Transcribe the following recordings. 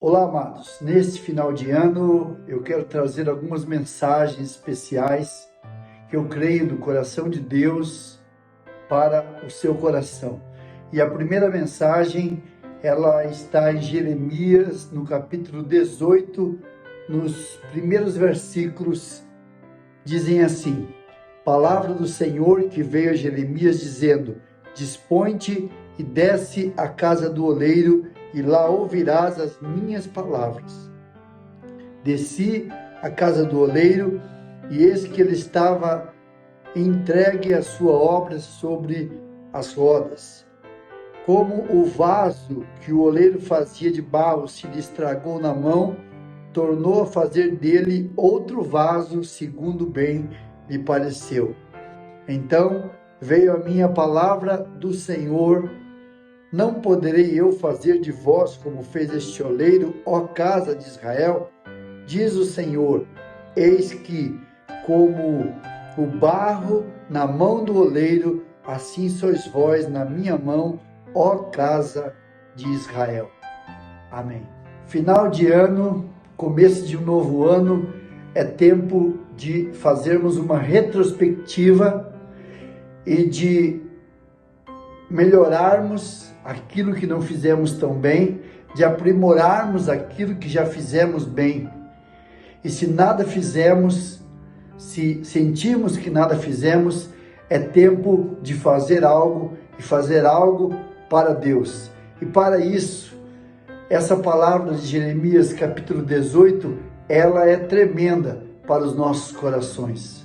Olá, amados. Neste final de ano, eu quero trazer algumas mensagens especiais que eu creio do coração de Deus para o seu coração. E a primeira mensagem, ela está em Jeremias, no capítulo 18, nos primeiros versículos, dizem assim: Palavra do Senhor que veio a Jeremias dizendo: Dispõe-te e desce à casa do oleiro, e lá ouvirás as minhas palavras. Desci à casa do oleiro, e eis que ele estava entregue à sua obra sobre as rodas. Como o vaso que o oleiro fazia de barro se lhe estragou na mão, tornou a fazer dele outro vaso, segundo bem lhe pareceu. Então veio a minha palavra do Senhor: Não poderei eu fazer de vós como fez este oleiro, ó casa de Israel? Diz o Senhor: Eis que, como o barro na mão do oleiro, assim sois vós na minha mão, ó casa de Israel. Amém. Final de ano, começo de um novo ano, é tempo de fazermos uma retrospectiva e de melhorarmos aquilo que não fizemos tão bem, de aprimorarmos aquilo que já fizemos bem. E se nada fizemos, se sentimos que nada fizemos, é tempo de fazer algo e fazer algo para Deus. E para isso, essa palavra de Jeremias capítulo 18, ela é tremenda para os nossos corações.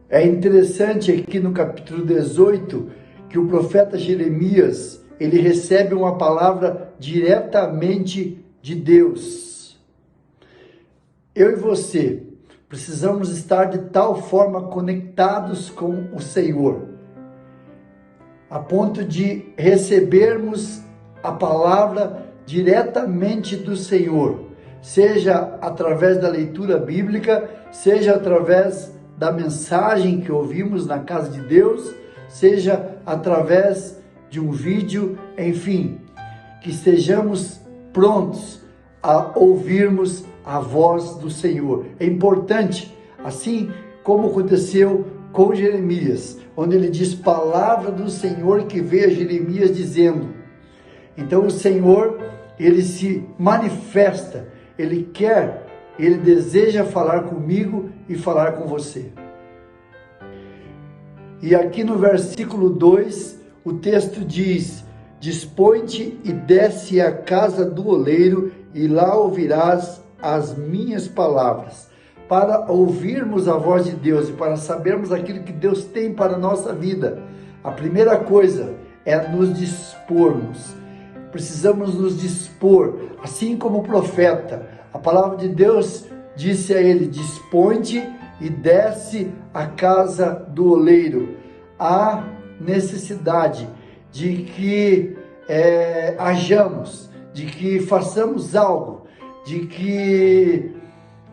É interessante aqui no capítulo 18 que o profeta Jeremias, ele recebe uma palavra diretamente de Deus. Eu e você precisamos estar de tal forma conectados com o Senhor, a ponto de recebermos a palavra diretamente do Senhor, seja através da leitura bíblica, seja através da mensagem que ouvimos na casa de Deus, seja através de um vídeo, enfim, que estejamos prontos a ouvirmos a voz do Senhor. É importante, assim como aconteceu com Jeremias, onde ele diz: palavra do Senhor que veio a Jeremias dizendo. Então o Senhor, ele se manifesta, ele deseja falar comigo e falar com você. E aqui no versículo 2, o texto diz: Dispõe-te e desce à casa do oleiro, e lá ouvirás as minhas palavras. Para ouvirmos a voz de Deus e para sabermos aquilo que Deus tem para a nossa vida, a primeira coisa é nos dispormos. Precisamos nos dispor, assim como o profeta. A palavra de Deus disse a ele: Dispõe-te e desce à casa do oleiro. Há necessidade de que hajamos, de que façamos algo, de que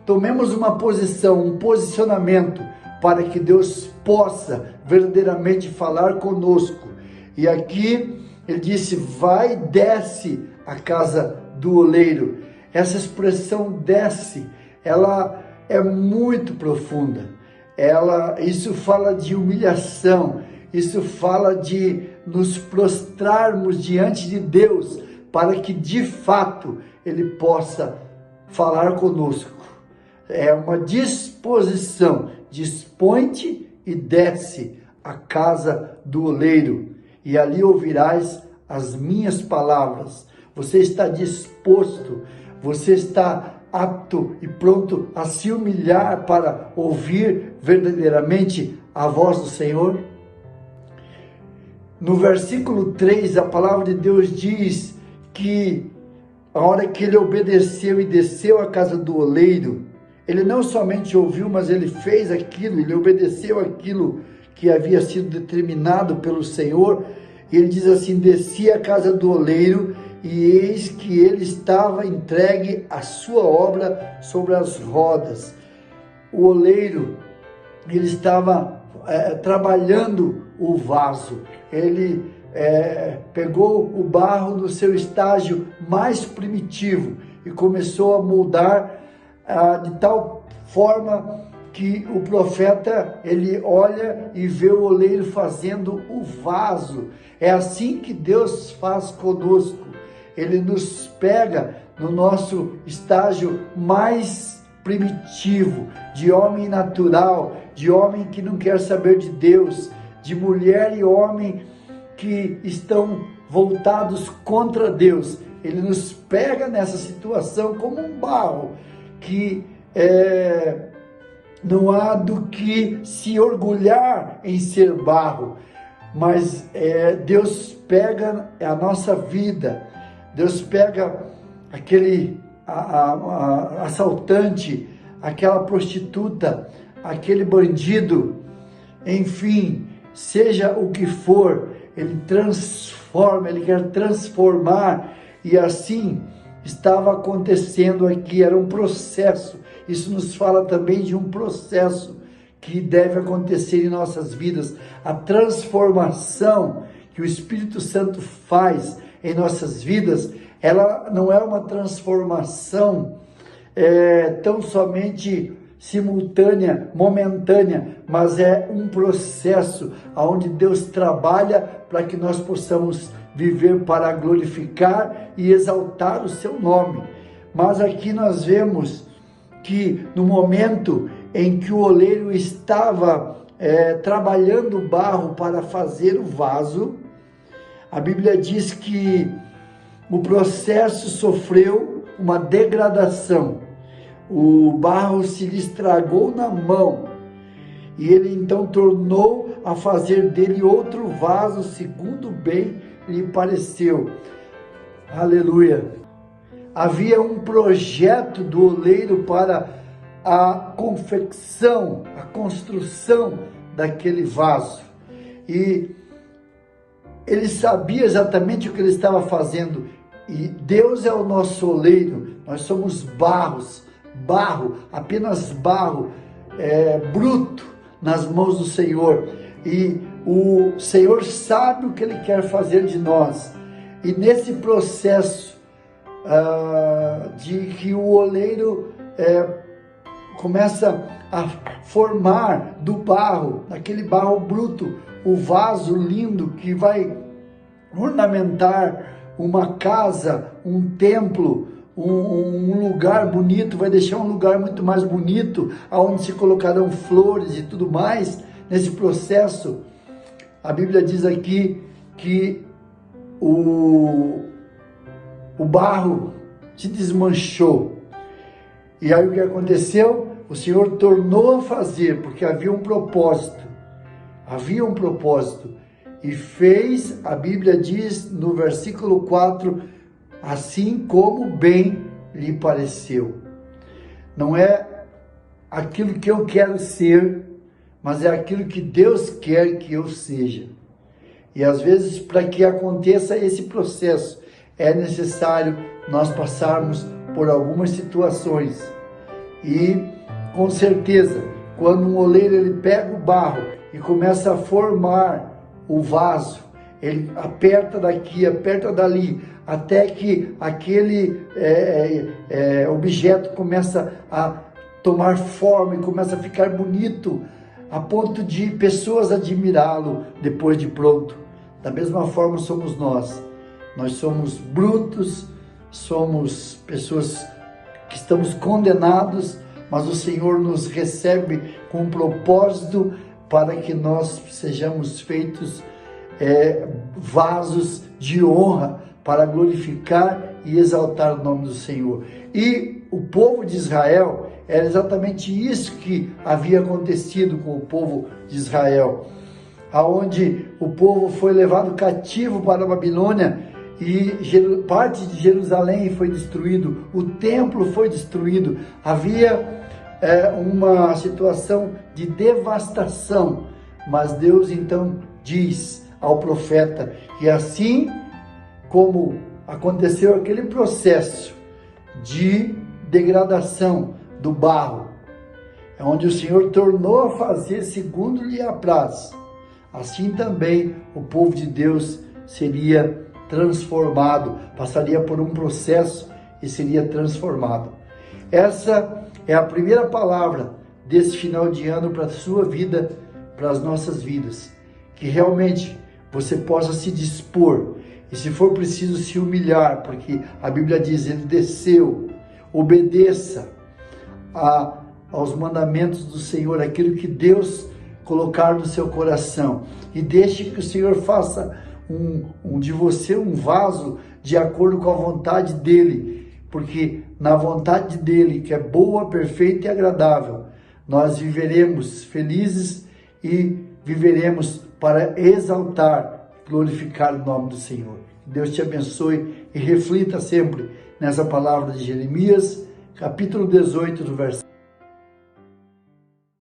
tomemos uma posição, um posicionamento, para que Deus possa verdadeiramente falar conosco. E aqui ele disse: vai, desce à casa do oleiro. Essa expressão desce, ela é muito profunda. Isso fala de humilhação, isso fala de nos prostrarmos diante de Deus, para que de fato Ele possa falar conosco. É uma disposição. Dispõe-te e desce à casa do oleiro, e ali ouvirás as minhas palavras. Você está disposto, você está apto e pronto a se humilhar para ouvir verdadeiramente a voz do Senhor? No versículo 3, a palavra de Deus diz que a hora que ele obedeceu e desceu à casa do oleiro, ele não somente ouviu, mas ele fez aquilo, ele obedeceu aquilo que havia sido determinado pelo Senhor. E ele diz assim: desci à casa do oleiro, e eis que ele estava entregue à sua obra sobre as rodas. O oleiro, ele estava trabalhando o vaso, ele pegou o barro no seu estágio mais primitivo e começou a moldar de tal forma que o profeta, ele olha e vê o oleiro fazendo o vaso. É assim que Deus faz conosco. Ele nos pega no nosso estágio mais primitivo, de homem natural, de homem que não quer saber de Deus, de mulher e homem que estão voltados contra Deus. Ele nos pega nessa situação como um barro, que não há do que se orgulhar em ser barro, mas Deus pega a nossa vida, Deus pega aquele assaltante, aquela prostituta, aquele bandido, enfim, seja o que for, Ele transforma, Ele quer transformar, e assim estava acontecendo aqui, era um processo. Isso nos fala também de um processo que deve acontecer em nossas vidas, a transformação que o Espírito Santo faz em nossas vidas. Ela não é uma transformação tão somente simultânea, momentânea, mas é um processo onde Deus trabalha para que nós possamos viver para glorificar e exaltar o seu nome. Mas aqui nós vemos que no momento em que o oleiro estava trabalhando o barro para fazer o vaso, a Bíblia diz que o processo sofreu uma degradação. O barro se lhe estragou na mão, e ele então tornou a fazer dele outro vaso, segundo bem lhe pareceu. Aleluia! Havia um projeto do oleiro para a confecção, a construção daquele vaso. E ele sabia exatamente o que ele estava fazendo. E Deus é o nosso oleiro, nós somos barro, apenas barro, bruto nas mãos do Senhor. E o Senhor sabe o que Ele quer fazer de nós. E nesse processo de que o oleiro começa a formar do barro, daquele barro bruto, o vaso lindo que vai ornamentar uma casa, um templo, um lugar bonito, vai deixar um lugar muito mais bonito, onde se colocarão flores e tudo mais. Nesse processo, a Bíblia diz aqui que o barro se desmanchou. E aí o que aconteceu? O Senhor tornou a fazer, porque havia um propósito, e fez, a Bíblia diz no versículo 4, assim como bem lhe pareceu. Não é aquilo que eu quero ser, mas é aquilo que Deus quer que eu seja. E às vezes, para que aconteça esse processo, é necessário nós passarmos por algumas situações. E com certeza, quando um oleiro ele pega o barro e começa a formar o vaso, ele aperta daqui, aperta dali, até que aquele objeto começa a tomar forma e começa a ficar bonito, a ponto de pessoas admirá-lo depois de pronto. Da mesma forma somos nós. Nós somos brutos, somos pessoas que estamos condenados, mas o Senhor nos recebe com um propósito para que nós sejamos feitos vasos de honra para glorificar e exaltar o nome do Senhor. E o povo de Israel, era exatamente isso que havia acontecido com o povo de Israel, aonde o povo foi levado cativo para a Babilônia e parte de Jerusalém foi destruído, o templo foi destruído, havia uma situação de devastação, mas Deus então diz ao profeta que assim como aconteceu aquele processo de degradação do barro, onde o Senhor tornou a fazer segundo lhe apraz, assim também o povo de Deus seria transformado, passaria por um processo e seria transformado. Essa é a primeira palavra desse final de ano para a sua vida, para as nossas vidas. Que realmente você possa se dispor e, se for preciso, se humilhar, porque a Bíblia diz, ele desceu. Obedeça aos mandamentos do Senhor, aquilo que Deus colocar no seu coração, e deixe que o Senhor faça de você um vaso de acordo com a vontade dEle, porque na vontade dEle, que é boa, perfeita e agradável, nós viveremos felizes e viveremos para exaltar, glorificar o nome do Senhor. Deus te abençoe e reflita sempre nessa palavra de Jeremias, capítulo 18, do verso